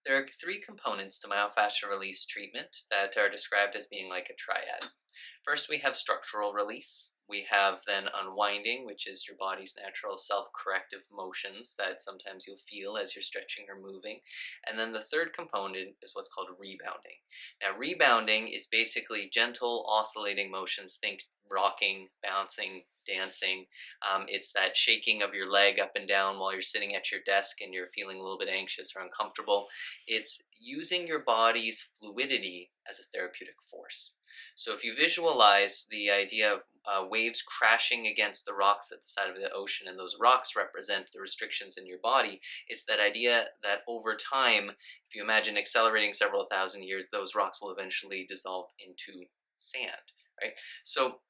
There are three components to myofascial release treatment that are described as being like a triad. First, we have structural release. We have then unwinding, which is your body's natural self corrective motions that sometimes you'll feel as you're stretching or moving. And then the third component is what's called rebounding. Now, rebounding is basically gentle oscillating motions. Think rocking, bouncing, dancing. It's that shaking of your leg up and down while you're sitting at your desk and you're feeling a little bit anxious or uncomfortable. It's using your body's fluidity as a therapeutic force. So if you visualize the idea of waves crashing against the rocks at the side of the ocean, and those rocks represent the restrictions in your body, it's that idea that over time, if you imagine accelerating several thousand years, those rocks will eventually dissolve into sand, right? So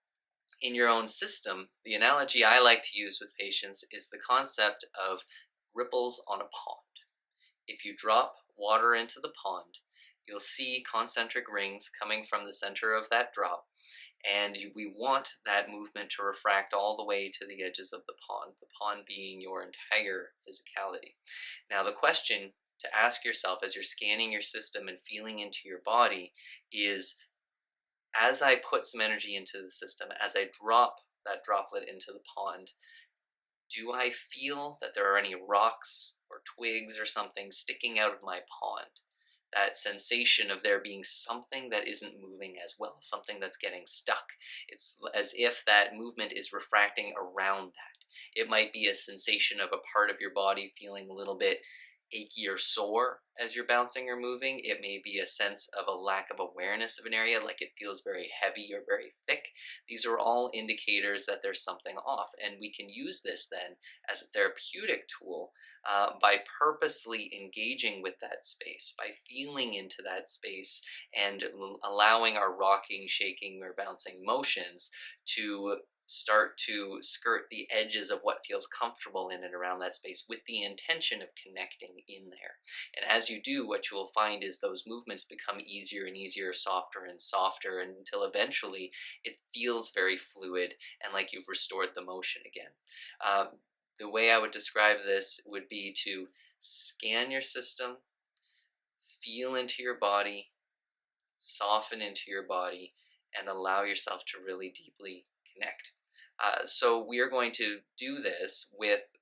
in your own system, the analogy I like to use with patients is the concept of ripples on a pond. If you drop water into the pond, you'll see concentric rings coming from the center of that drop, and we want that movement to refract all the way to the edges of the pond being your entire physicality. Now, the question to ask yourself as you're scanning your system and feeling into your body is, as I put some energy into the system, as I drop that droplet into the pond, do I feel that there are any rocks or twigs or something sticking out of my pond? That sensation of there being something that isn't moving as well, something that's getting stuck. It's as if that movement is refracting around that. It might be a sensation of a part of your body feeling a little bit achy or sore as you're bouncing or moving. It may be a sense of a lack of awareness of an area, like it feels very heavy or very thick. These are all indicators that there's something off, and we can use this then as a therapeutic tool by purposely engaging with that space, by feeling into that space and allowing our rocking, shaking, or bouncing motions to start to skirt the edges of what feels comfortable in and around that space with the intention of connecting in there. And as you do, what you will find is those movements become easier and easier, softer and softer, until eventually it feels very fluid and like you've restored the motion again. The way I would describe this would be to scan your system, feel into your body, soften into your body, and allow yourself to really deeply connect. So we are going to do this with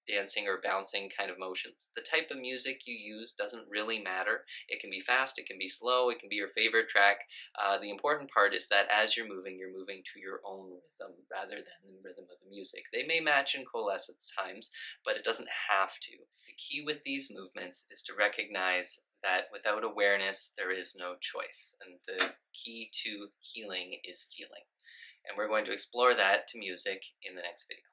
dancing or bouncing kind of motions. The type of music you use doesn't really matter. It can be fast, it can be slow, it can be your favorite track. The important part is that as you're moving to your own rhythm rather than the rhythm of the music. They may match and coalesce at times, but it doesn't have to. The key with these movements is to recognize that without awareness, there is no choice. And the key to healing is feeling. And we're going to explore that to music in the next video.